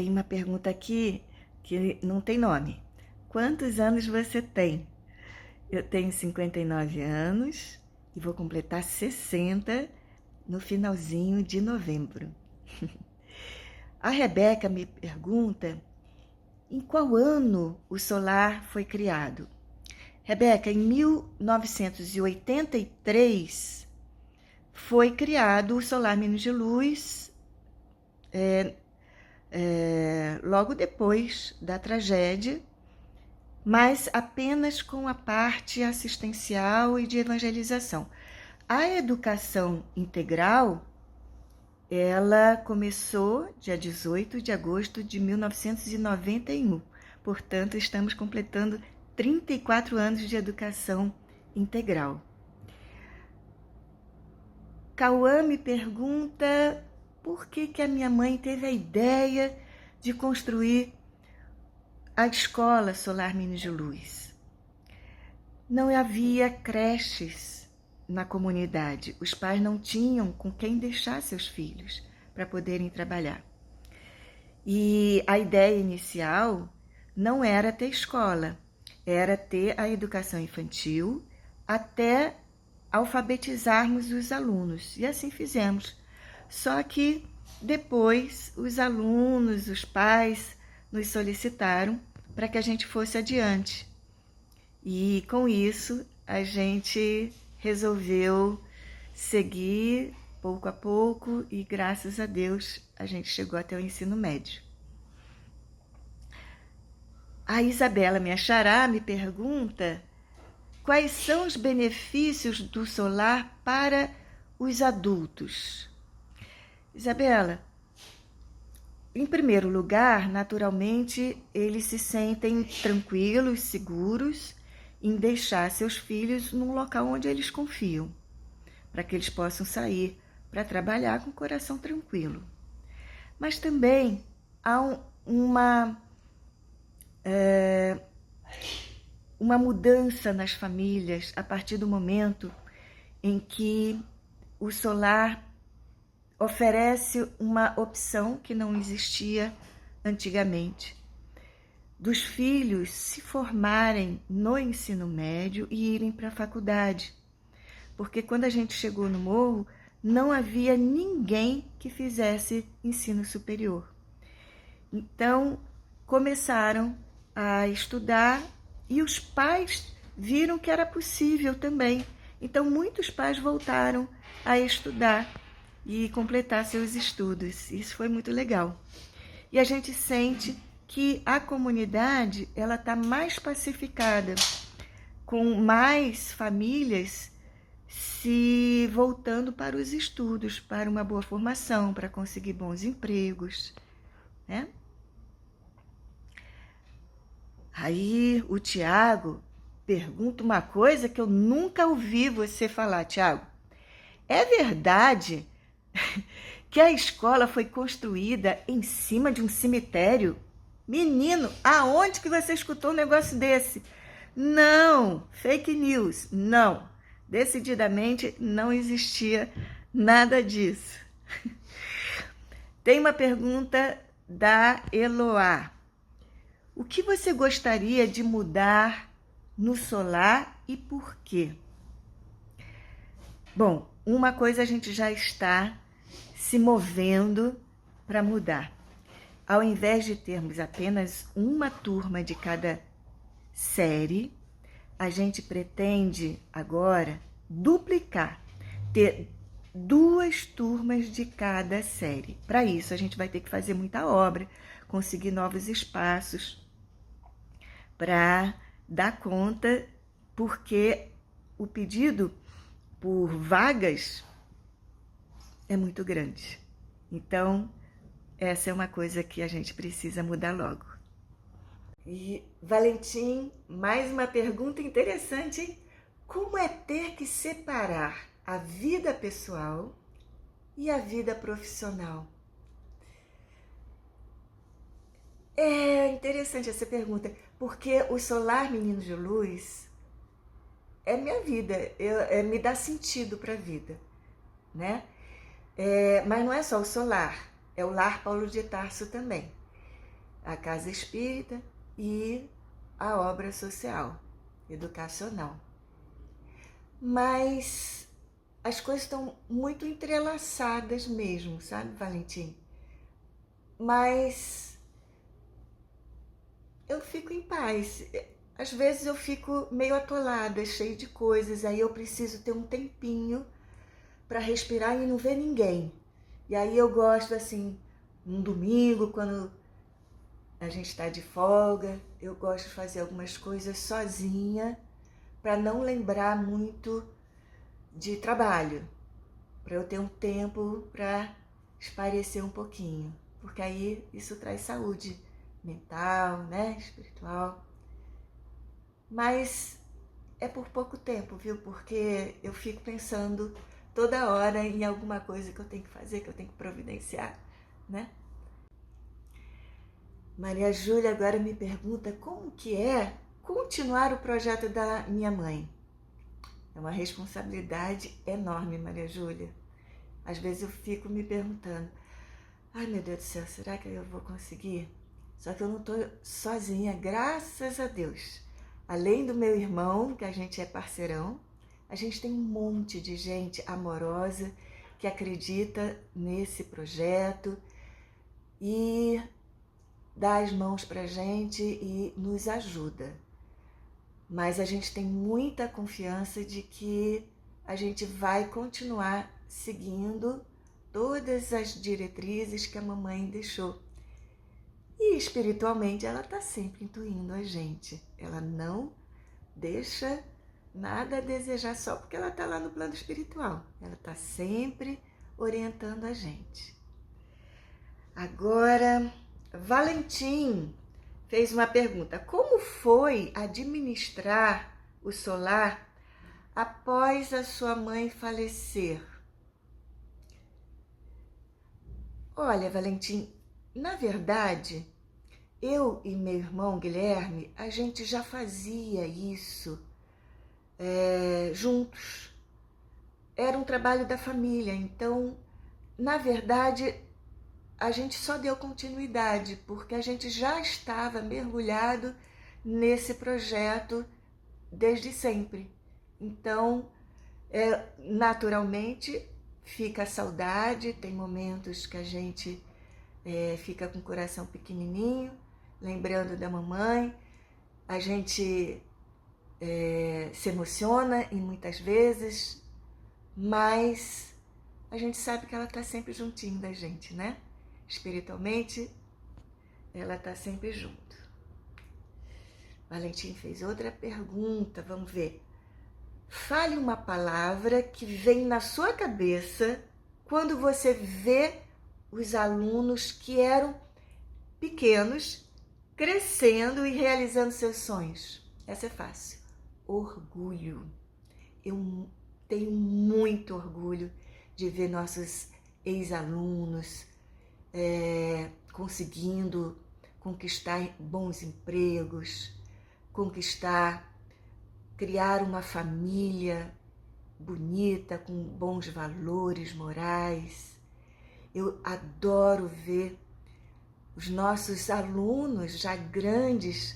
tem uma pergunta aqui que não tem nome. Quantos anos você tem? Eu tenho 59 anos e vou completar 60 no finalzinho de novembro. A Rebeca me pergunta em qual ano o solar foi criado. Rebeca, em 1983 foi criado o Solar Minos de Luz, logo depois da tragédia, mas apenas com a parte assistencial e de evangelização. A educação integral, ela começou dia 18 de agosto de 1991. Portanto, estamos completando 34 anos de educação integral. Cauã me pergunta por que a minha mãe teve a ideia de construir a escola Solar Minos de Luz. Não havia creches na comunidade. Os pais não tinham com quem deixar seus filhos para poderem trabalhar. E a ideia inicial não era ter escola, era ter a educação infantil até alfabetizarmos os alunos. E assim fizemos. Só que depois os alunos, os pais nos solicitaram para que a gente fosse adiante. E com isso a gente resolveu seguir pouco a pouco e graças a Deus a gente chegou até o ensino médio. A Isabela, minha xará, me pergunta quais são os benefícios do solar para os adultos. Isabela, em primeiro lugar, naturalmente, eles se sentem tranquilos, seguros em deixar seus filhos num local onde eles confiam, para que eles possam sair para trabalhar com o coração tranquilo. Mas também há uma mudança nas famílias a partir do momento em que o solar oferece uma opção que não existia antigamente, dos filhos se formarem no ensino médio e irem para a faculdade. Porque quando a gente chegou no morro, não havia ninguém que fizesse ensino superior. Então, começaram a estudar e os pais viram que era possível também. Então, muitos pais voltaram a estudar e completar seus estudos. Isso foi muito legal. E a gente sente que a comunidade ela está mais pacificada, com mais famílias se voltando para os estudos, para uma boa formação, para conseguir bons empregos, né? Aí o Tiago pergunta uma coisa que eu nunca ouvi você falar, Tiago. É verdade que a escola foi construída em cima de um cemitério? Menino, aonde que você escutou um negócio desse? Não, fake news, não. Decididamente não existia nada disso. Tem uma pergunta da Eloá. O que você gostaria de mudar no solar e por quê? Bom, uma coisa a gente já está se movendo para mudar. Ao invés de termos apenas uma turma de cada série, a gente pretende agora duplicar, ter 2 turmas de cada série. Para isso, a gente vai ter que fazer muita obra, conseguir novos espaços para dar conta, porque o pedido por vagas é muito grande. Então, essa é uma coisa que a gente precisa mudar logo. E, Valentim, mais uma pergunta interessante, hein? Como é ter que separar a vida pessoal e a vida profissional? É interessante essa pergunta, porque o Solar Meninos de Luz é minha vida, me dá sentido para a vida, né? Mas não é só o solar, é o Lar Paulo de Tarso também. a casa espírita e a obra social, educacional. Mas as coisas estão muito entrelaçadas mesmo, sabe, Valentim? Mas eu fico em paz. Às vezes eu fico meio atolada, cheia de coisas, aí eu preciso ter um tempinho para respirar e não ver ninguém. E aí eu gosto, assim, num domingo, quando a gente está de folga, eu gosto de fazer algumas coisas sozinha, para não lembrar muito de trabalho, para eu ter um tempo para espairecer um pouquinho, porque aí isso traz saúde mental, né, espiritual. Mas é por pouco tempo, viu? Porque eu fico pensando toda hora em alguma coisa que eu tenho que fazer, que eu tenho que providenciar, né? Maria Júlia agora me pergunta como que é continuar o projeto da minha mãe. É uma responsabilidade enorme, Maria Júlia. Às vezes eu fico me perguntando, ai meu Deus do céu, será que eu vou conseguir? Só que eu não estou sozinha, graças a Deus. Além do meu irmão, que a gente é parceirão, a gente tem um monte de gente amorosa que acredita nesse projeto e dá as mãos pra gente e nos ajuda. Mas a gente tem muita confiança de que a gente vai continuar seguindo todas as diretrizes que a mamãe deixou. E espiritualmente ela está sempre intuindo a gente. Ela não deixa nada a desejar só porque ela está lá no plano espiritual. Ela está sempre orientando a gente. Agora, Valentim fez uma pergunta. Como foi administrar o solar após a sua mãe falecer? Olha, Valentim, na verdade, eu e meu irmão Guilherme, a gente já fazia isso juntos. Era um trabalho da família, então, na verdade, a gente só deu continuidade, porque a gente já estava mergulhado nesse projeto desde sempre. Então, naturalmente, fica a saudade, tem momentos que a gente fica com o coração pequenininho, lembrando da mamãe, a gente se emociona e muitas vezes, mas a gente sabe que ela está sempre juntinho da gente, né? Espiritualmente, ela está sempre junto. Valentim fez outra pergunta, vamos ver. Fale uma palavra que vem na sua cabeça quando você vê os alunos que eram pequenos, crescendo e realizando seus sonhos. Essa é fácil. Orgulho. Eu tenho muito orgulho de ver nossos ex-alunos conseguindo conquistar bons empregos, criar uma família bonita, com bons valores morais. Eu adoro ver os nossos alunos já grandes,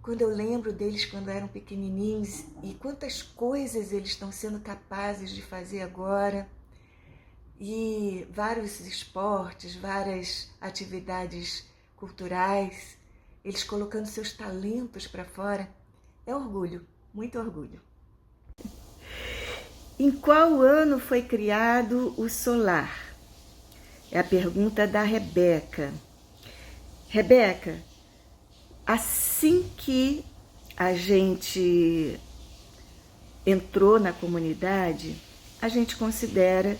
quando eu lembro deles quando eram pequenininhos e quantas coisas eles estão sendo capazes de fazer agora. E vários esportes, várias atividades culturais, eles colocando seus talentos para fora. É orgulho, muito orgulho. Em qual ano foi criado o solar? É a pergunta da Rebeca. Rebeca, assim que a gente entrou na comunidade, a gente considera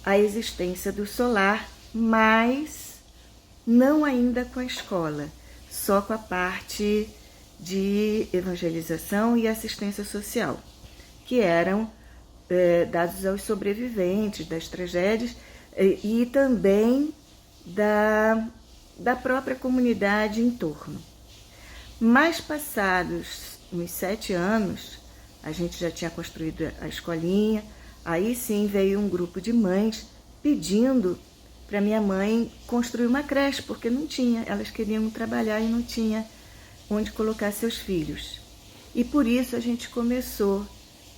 a existência do solar, mas não ainda com a escola, só com a parte de evangelização e assistência social, que eram dados aos sobreviventes das tragédias e também da própria comunidade em torno. Mas passados uns 7 anos, a gente já tinha construído a escolinha, aí sim veio um grupo de mães pedindo para minha mãe construir uma creche, porque não tinha, elas queriam trabalhar e não tinha onde colocar seus filhos. E por isso a gente começou,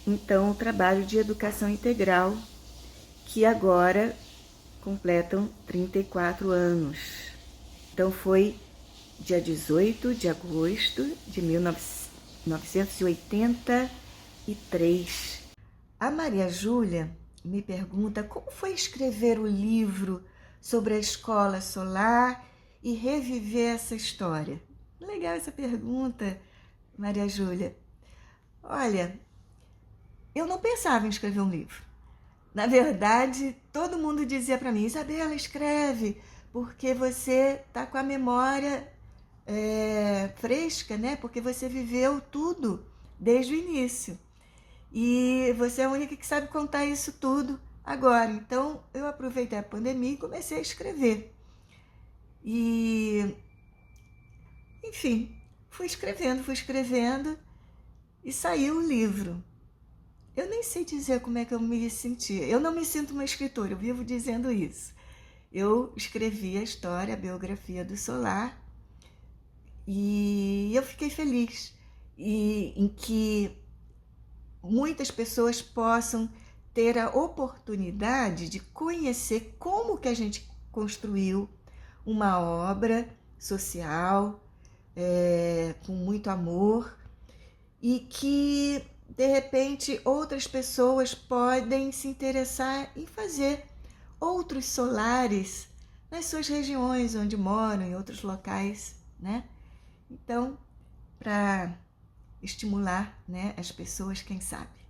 então, o trabalho de educação integral, que agora completam 34 anos. Então foi dia 18 de agosto de 1983. A Maria Júlia me pergunta como foi escrever o livro sobre a escola solar e reviver essa história. Legal essa pergunta, Maria Júlia. Olha, eu não pensava em escrever um livro. Na verdade, todo mundo dizia para mim, Isabela, escreve, porque você está com a memória fresca, né? Porque você viveu tudo desde o início. E você é a única que sabe contar isso tudo agora. Então, eu aproveitei a pandemia e comecei a escrever. E, enfim, fui escrevendo e saiu o livro. Eu nem sei dizer como é que eu me senti. Eu não me sinto uma escritora, eu vivo dizendo isso. Eu escrevi a história, a biografia do Solar, e eu fiquei feliz em que muitas pessoas possam ter a oportunidade de conhecer como que a gente construiu uma obra social, com muito amor, e que, de repente, outras pessoas podem se interessar em fazer outros solares nas suas regiões onde moram, em outros locais, né? Então, para estimular, né, as pessoas, quem sabe.